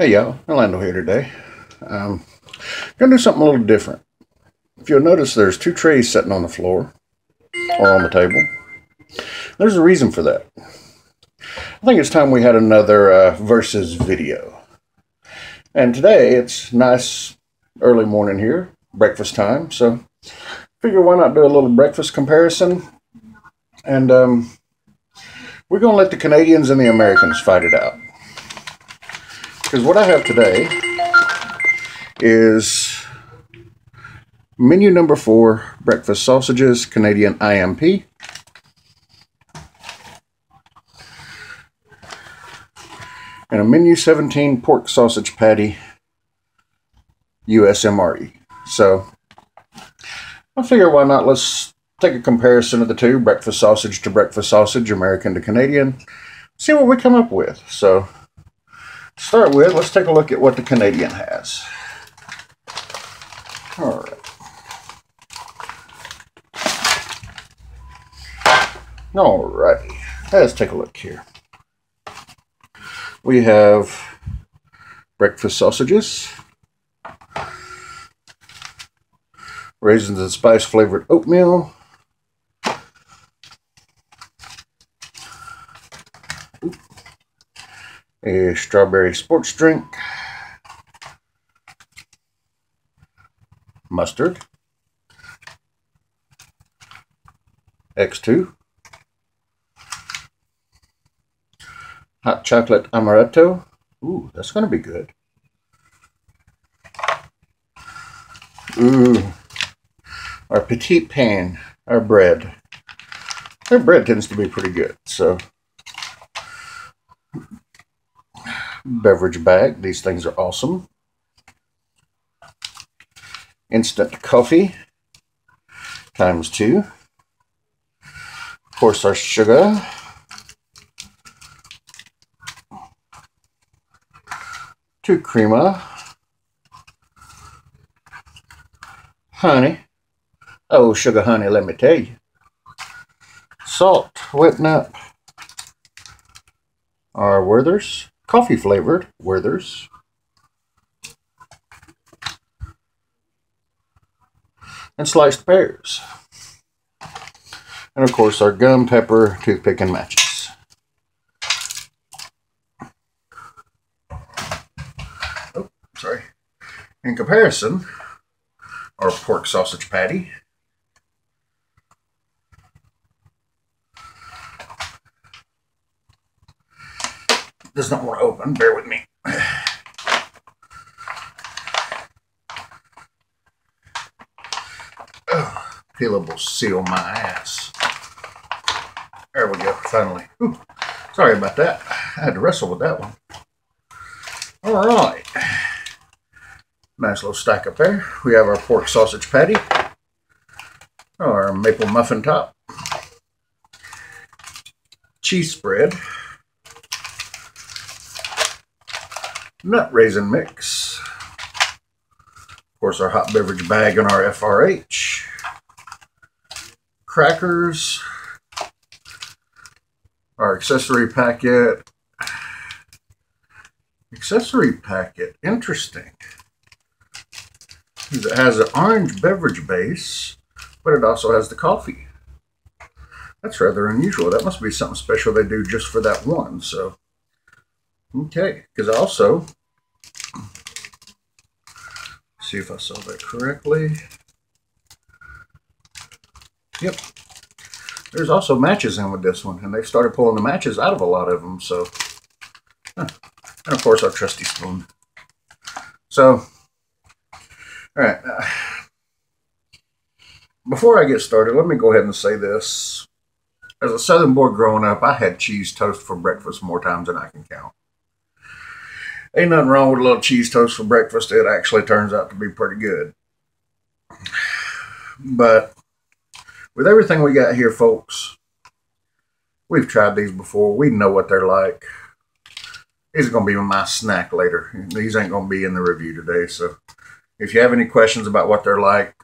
Hey y'all, Orlando here today. Gonna do something a little different. If you'll notice, there's two trays sitting on the floor or on the table. There's a reason for that. I think it's time we had another versus video. And today it's nice early morning here, breakfast time. So figure why not do a little breakfast comparison. And we're gonna let the Canadians and the Americans fight it out. Because what I have today is menu number 4, breakfast sausages, Canadian IMP. And a menu 17 pork sausage patty, US MRE. So I figure why not, let's take a comparison of the two, breakfast sausage to breakfast sausage, American to Canadian, see what we come up with. So to start with, let's take a look at what the Canadian has. All right. All righty. Let's take a look here. We have breakfast sausages, raisins and spice flavored oatmeal, a strawberry sports drink, mustard, X2, hot chocolate amaretto. Ooh, that's going to be good. Ooh, our petite pain, our bread. Their bread tends to be pretty good, so. Beverage bag. These things are awesome. Instant coffee ×2. Of course, our sugar. Two crema. Honey. Oh, sugar honey, let me tell you. Salt, whipping up. Our Werther's. Coffee flavored Werther's. And sliced pears. And of course our gum, pepper, toothpick, and matches. Oh, sorry. In comparison, our pork sausage patty. Does not want to open, bear with me. Oh, peelable seal my ass. There we go, finally. Ooh, sorry about that. I had to wrestle with that one. All right. Nice little stack up there. We have our pork sausage patty, our maple muffin top, cheese spread, nut raisin mix, of course our hot beverage bag and our FRH, crackers, our accessory packet, interesting, because it has an orange beverage base, but it also has the coffee. That's rather unusual. That must be something special they do just for that one, so. Okay, because also, see if I saw that correctly. Yep, there's also matches in with this one, and they've started pulling the matches out of a lot of them, so. And of course our trusty spoon. So, all right, before I get started, let me go ahead and say this. As a Southern boy growing up, I had cheese toast for breakfast more times than I can count. Ain't nothing wrong with a little cheese toast for breakfast. It actually turns out to be pretty good. But with everything we got here, folks, we've tried these before. We know what they're like. These are going to be my snack later. These ain't going to be in the review today. So if you have any questions about what they're like,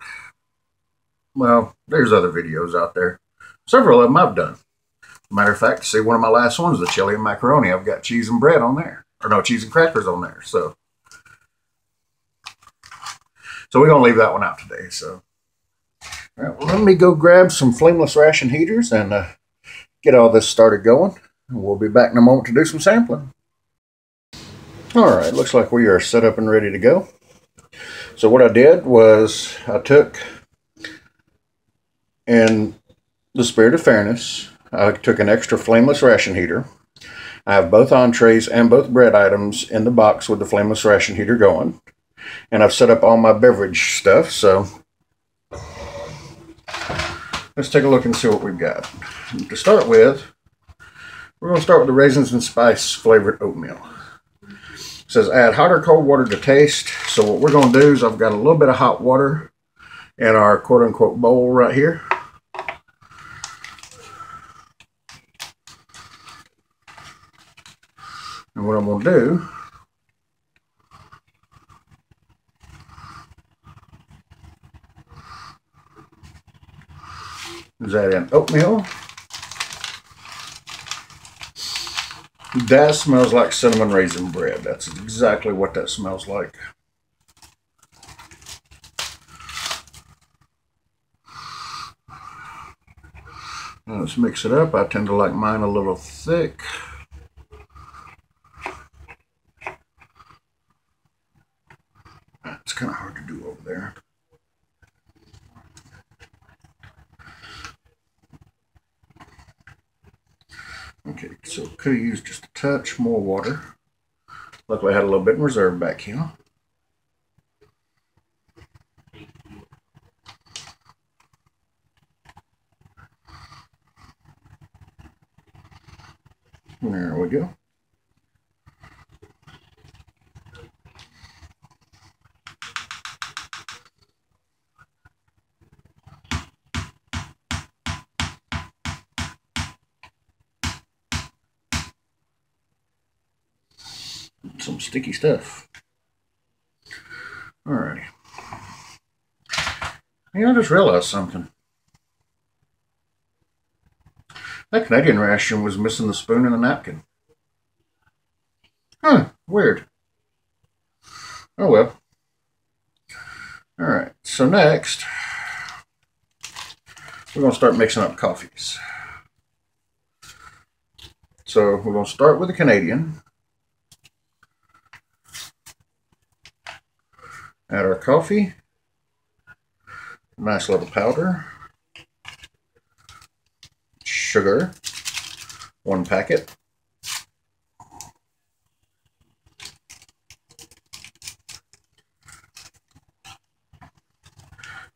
well, there's other videos out there. Several of them I've done. Matter of fact, see one of my last ones, the chili and macaroni. I've got cheese and bread on there. or no cheese and crackers on there. So we're gonna leave that one out today. So all right, well, let me go grab some flameless ration heaters and get all this started going. And we'll be back in a moment to do some sampling. All right, looks like we are set up and ready to go. So what I did was I took, in the spirit of fairness, I took an extra flameless ration heater. I have both entrees and both bread items in the box with the flameless ration heater going. And I've set up all my beverage stuff, so let's take a look and see what we've got. To start with, we're going to start with the raisins and spice flavored oatmeal. It says add hot or cold water to taste. So what we're going to do is I've got a little bit of hot water in our quote-unquote bowl right here. And what I'm going to do is add in oatmeal. That smells like cinnamon raisin bread. That's exactly what that smells like. Now let's mix it up. I tend to like mine a little thick. It's kind of hard to do over there. Okay, so could have used just a touch more water. Luckily I had a little bit in reserve back here. There we go. Some sticky stuff. Alrighty. Yeah, I just realized something. That Canadian ration was missing the spoon and the napkin. Huh, weird. Oh well. Alright, so next, we're going to start mixing up coffees. So we're going to start with the Canadian. Add our coffee, nice little powder, sugar, 1 packet,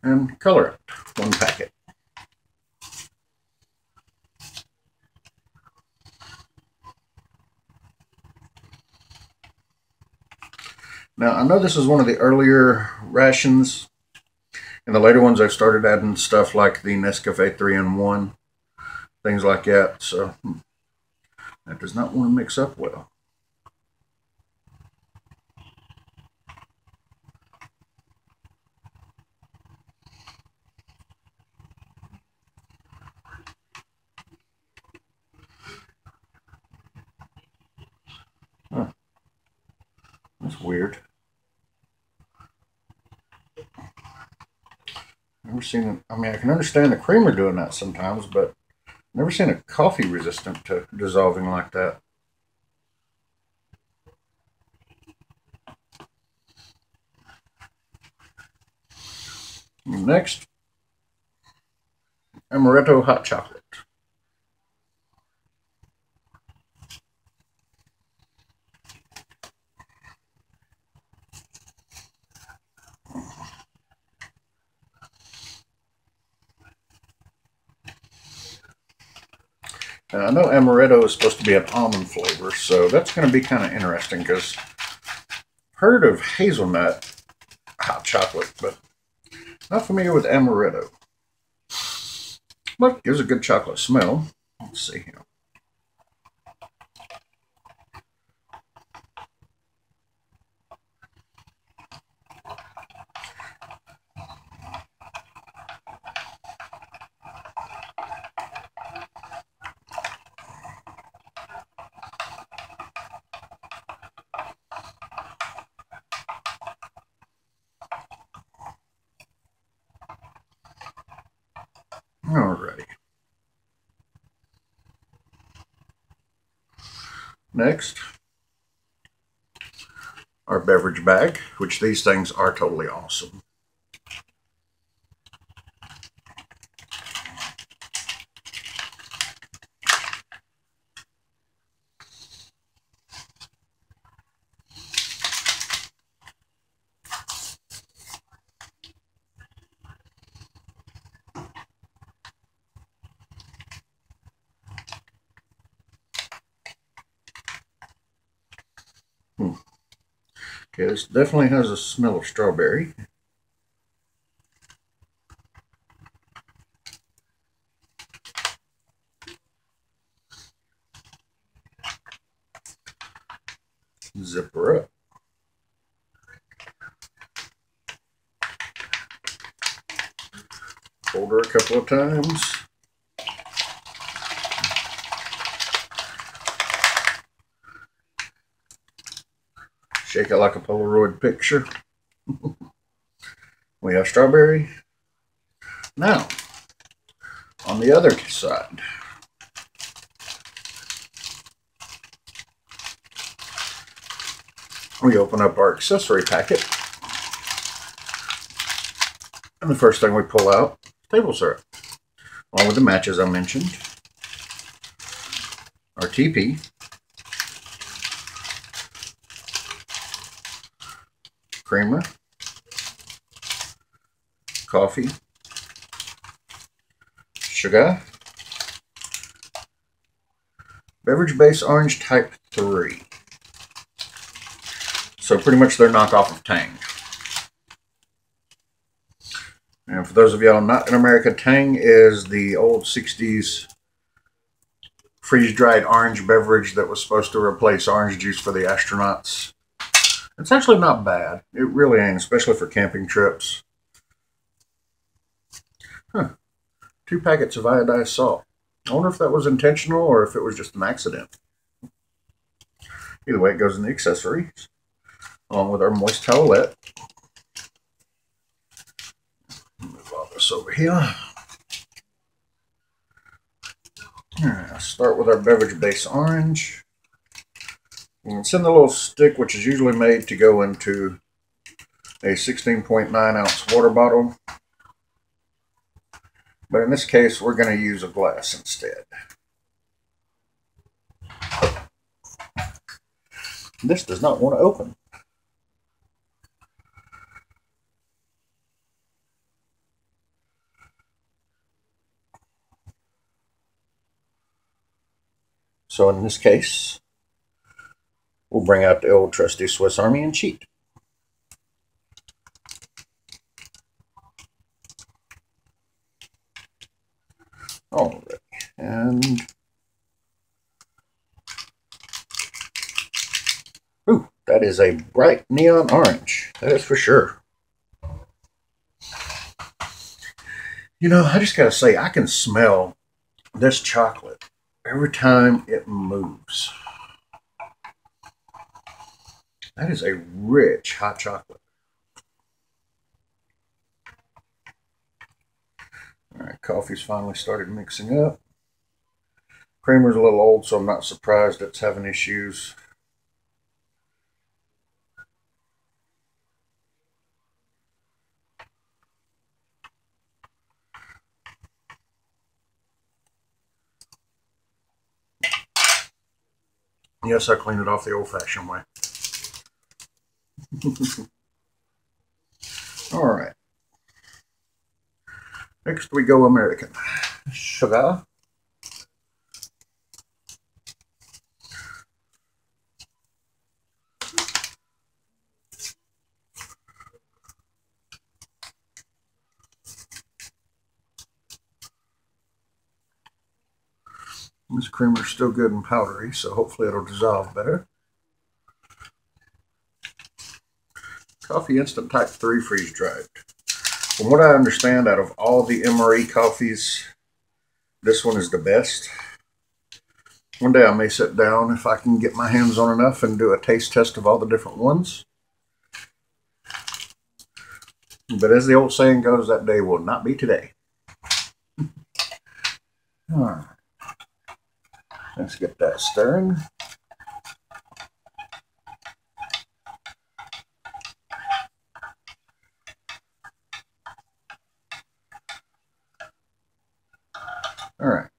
and colorant, 1 packet. Now, I know this is one of the earlier rations. In the later ones, I've started adding stuff like the Nescafe 3-in-1, things like that. So that does not want to mix up well. Huh. That's weird. Never seen it. I mean, I can understand the creamer doing that sometimes, but never seen a coffee resistant to dissolving like that. Next, amaretto hot chocolate. Now, I know amaretto is supposed to be an almond flavor, so that's going to be kind of interesting because I've heard of hazelnut hot chocolate, but not familiar with amaretto. But it gives a good chocolate smell. Let's see here. Alrighty. Next, our beverage bag, which these things are totally awesome. Okay, this definitely has a smell of strawberry. Zip her up. Fold her a couple of times. Shake it like a Polaroid picture. We have strawberry. Now, on the other side, we open up our accessory packet. And the first thing we pull out is table syrup, along with the matches I mentioned, our TP, creamer, coffee, sugar, beverage base orange type 3. So pretty much their knockoff of Tang. And for those of y'all not in America, Tang is the old 60s freeze-dried orange beverage that was supposed to replace orange juice for the astronauts. It's actually not bad. It really ain't, especially for camping trips. 2 packets of iodized salt. I wonder if that was intentional or if it was just an accident. Either way, it goes in the accessories, along with our moist towelette. Move all this over here. Alright, I'll start with our beverage base orange. And it's in the little stick, which is usually made to go into a 16.9 ounce water bottle. But in this case, we're going to use a glass instead. This does not want to open. So in this case, we'll bring out the old trusty Swiss Army and cheat. Alright, and ooh, that is a bright neon orange. That is for sure. You know, I just gotta say, I can smell this chocolate every time it moves. That is a rich hot chocolate. Alright, coffee's finally started mixing up. Creamer's a little old, so I'm not surprised it's having issues. Yes, I cleaned it off the old-fashioned way. Alright. Next we go American. Sugar. This creamer's still good and powdery, so hopefully it'll dissolve better. Coffee Instant Type 3 freeze dried. From what I understand, out of all the MRE coffees, this one is the best. One day I may sit down, if I can get my hands on enough, and do a taste test of all the different ones. But as the old saying goes, that day will not be today. All right. Let's get that stirring. All right.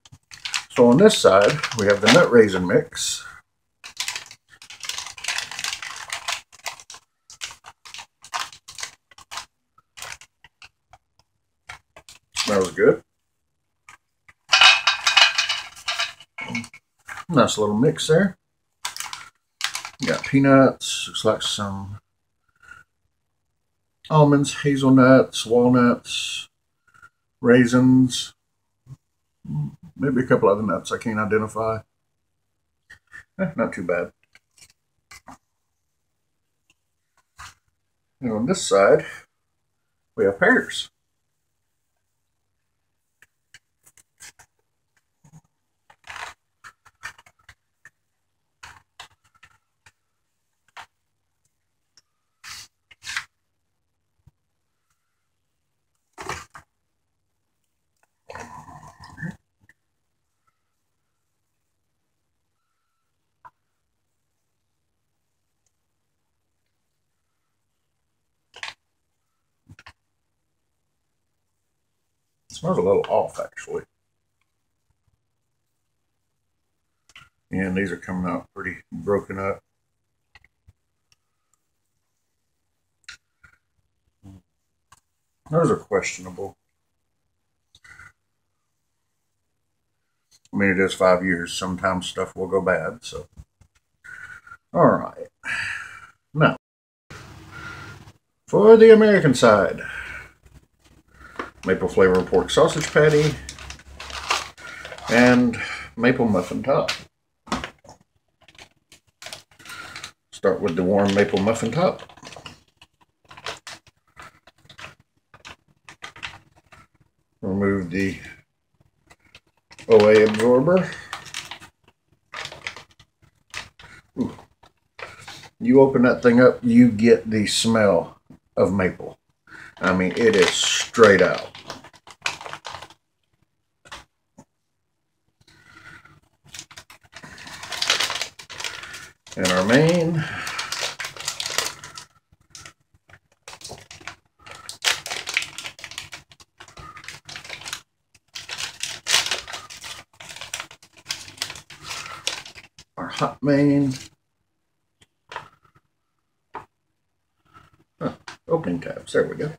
So on this side, we have the nut raisin mix. Smells good. Nice little mix there. You got peanuts, looks like some almonds, hazelnuts, walnuts, raisins, maybe a couple other nuts I can't identify. Not too bad. And on this side, we have pears. It smells a little off, actually. And these are coming out pretty broken up. Those are questionable. I mean, it is 5 years. Sometimes stuff will go bad, so. All right. Now, for the American side, maple flavor pork sausage patty and maple muffin top. Start with the warm maple muffin top. Remove the OA absorber. Ooh. You open that thing up, you get the smell of maple. I mean, it is straight out. And our main, our hot main, opening tabs, there we go.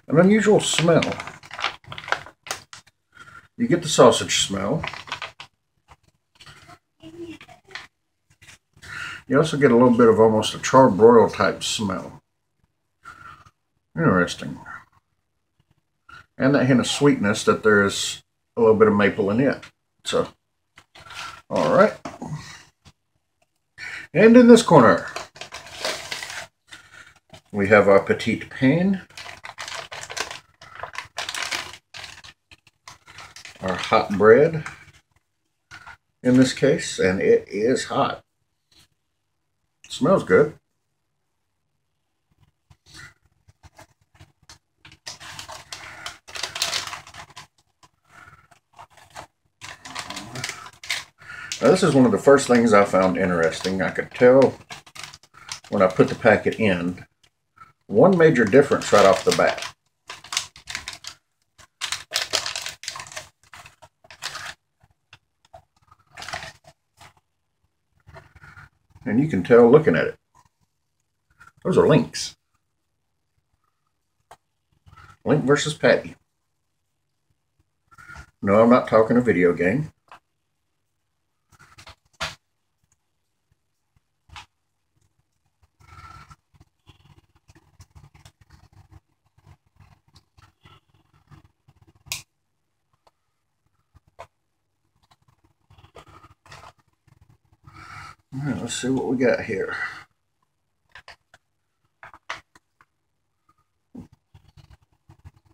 An unusual smell. You get the sausage smell. You also get a little bit of almost a charbroil type smell. Interesting. And that hint of sweetness that there is a little bit of maple in it. So, all right. And in this corner, we have our petite pain. Our hot bread in this case, and it is hot. It smells good. Now, this is one of the first things I found interesting. I could tell when I put the packet in, one major difference right off the bat. And you can tell looking at it. Those are links. Link versus patty. No, I'm not talking a video game. All right, let's see what we got here.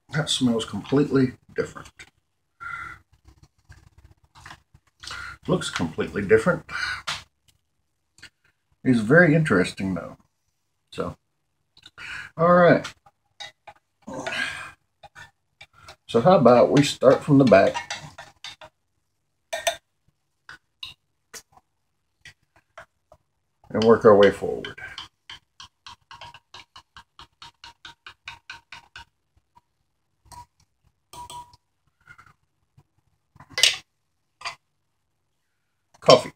That smells completely different. Looks completely different. It's very interesting though. So, all right. So how about we start from the back and work our way forward. Coffee.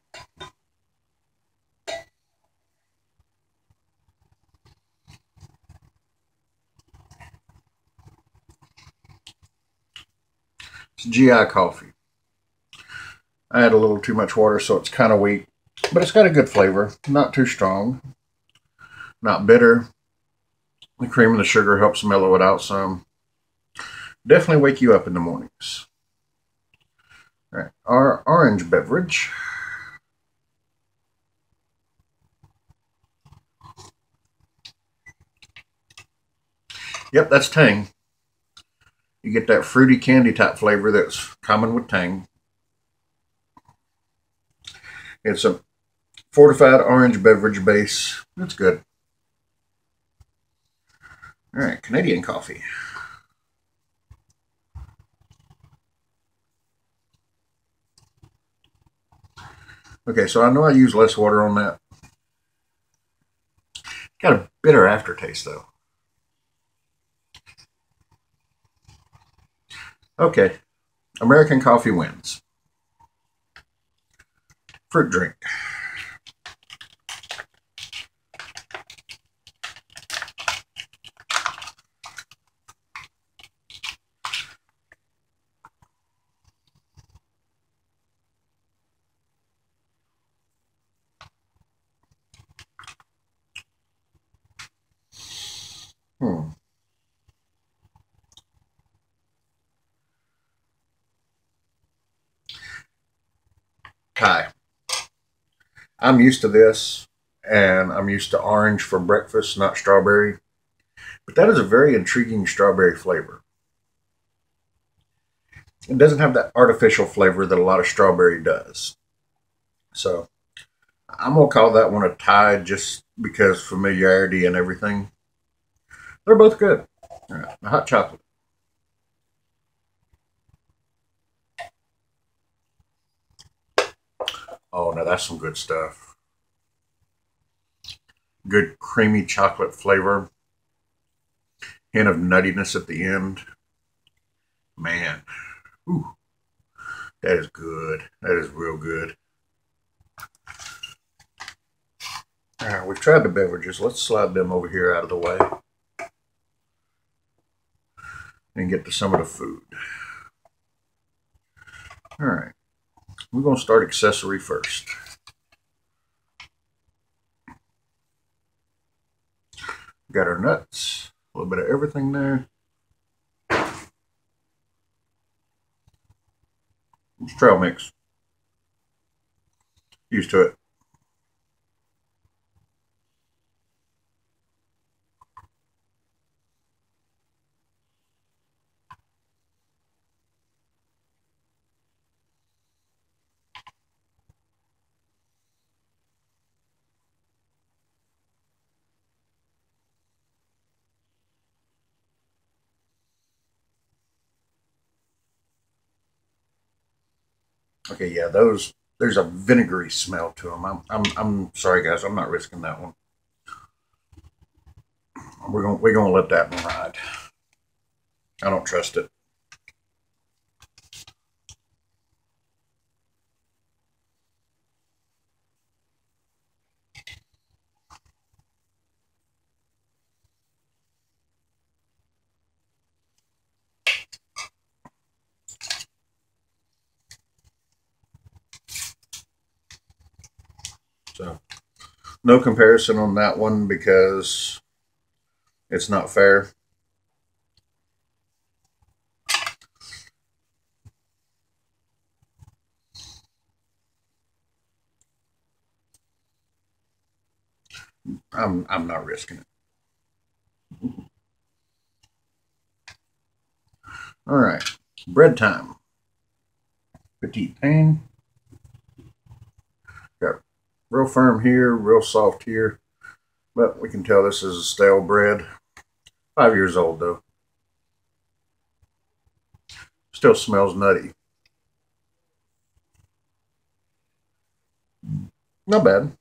It's GI coffee. I had a little too much water, so it's kind of weak, but it's got a good flavor. Not too strong, not bitter. The cream and the sugar helps mellow it out some. Definitely wake you up in the mornings. All right, our orange beverage. Yep, that's Tang. You get that fruity candy type flavor that's common with Tang. It's a fortified orange beverage base. That's good. All right, Canadian coffee. Okay, so I know I use less water on that. Got a bitter aftertaste though. Okay, American coffee wins. Fruit drink. Thai. I'm used to this, and I'm used to orange for breakfast, not strawberry. But that is a very intriguing strawberry flavor. It doesn't have that artificial flavor that a lot of strawberry does. So I'm going to call that one a tie just because familiarity and everything. They're both good. All right, the hot chocolate. Oh, now that's some good stuff. Good creamy chocolate flavor. Hint of nuttiness at the end. Man, ooh, that is good. That is real good. All right, we've tried the beverages. Let's slide them over here out of the way and get to some of the food. All right, we're going to start accessory first. Got our nuts, a little bit of everything there. It's trail mix. Used to it. Okay, yeah, those. There's a vinegary smell to them. I'm sorry, guys. I'm not risking that one. We're gonna let that one ride. I don't trust it. So, no comparison on that one because it's not fair. I'm not risking it. All right, bread time. Petite pain. Real firm here, real soft here. But we can tell this is stale bread. 5 years old though. Still smells nutty. Not bad.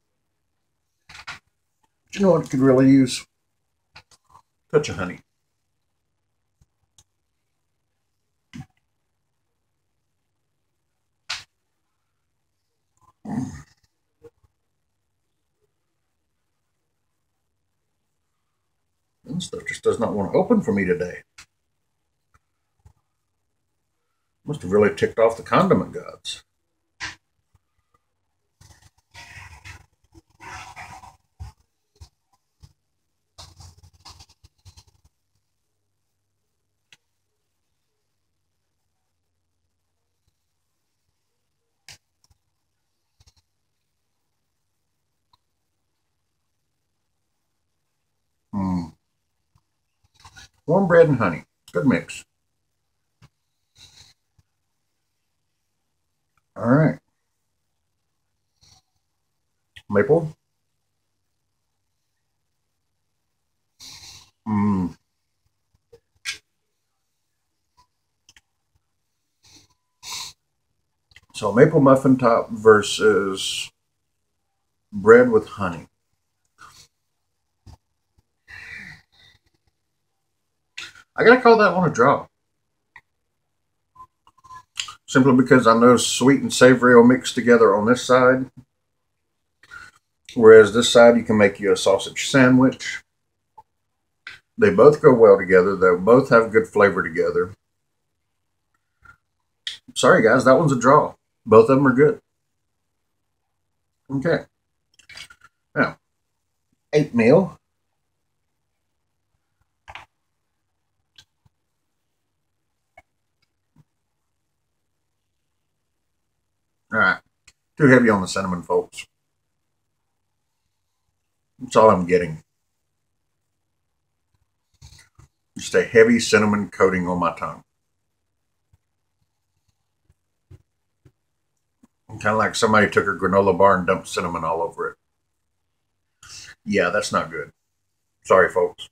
But you know what it could really use? Touch of honey. This stuff just does not want to open for me today. Must have really ticked off the condiment gods. Warm bread and honey. Good mix. All right. Maple. So maple muffin top versus bread with honey. I gotta call that one a draw. Simply because I know sweet and savory will mix together on this side. Whereas this side, you can make you a sausage sandwich. They both go well together. They both have good flavor together. Sorry guys, that one's a draw. Both of them are good. Okay. Now, 8 meal. All right. Too heavy on the cinnamon, folks. That's all I'm getting. Just a heavy cinnamon coating on my tongue. Kind of like somebody took a granola bar and dumped cinnamon all over it. Yeah, that's not good. Sorry, folks.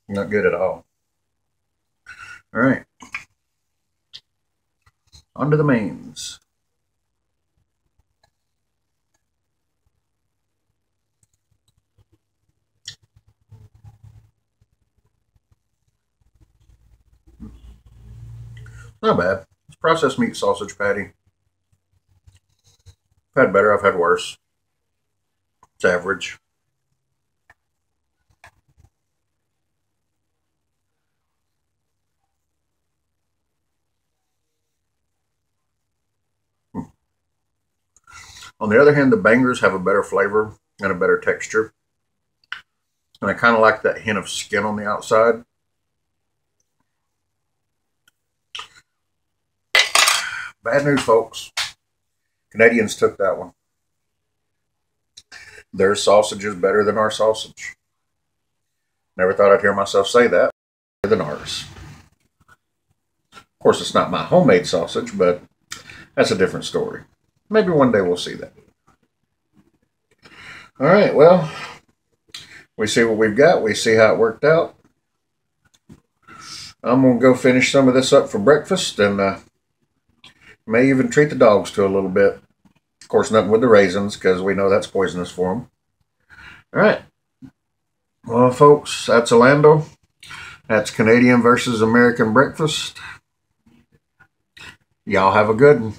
Not good at all. All right. On to the mains. Not bad. It's processed meat sausage patty. I've had better, I've had worse. It's average. On the other hand, the bangers have a better flavor and a better texture. And I kind of like that hint of skin on the outside. Bad news, folks. Canadians took that one. Their sausage is better than our sausage. Never thought I'd hear myself say that. Better than ours. Of course, it's not my homemade sausage, but that's a different story. Maybe one day we'll see that. All right, well, we see what we've got. We see how it worked out. I'm going to go finish some of this up for breakfast and may even treat the dogs to a little bit. Of course, nothing with the raisins because we know that's poisonous for them. All right. Well, folks, that's Orlando. That's Canadian versus American breakfast. Y'all have a good one.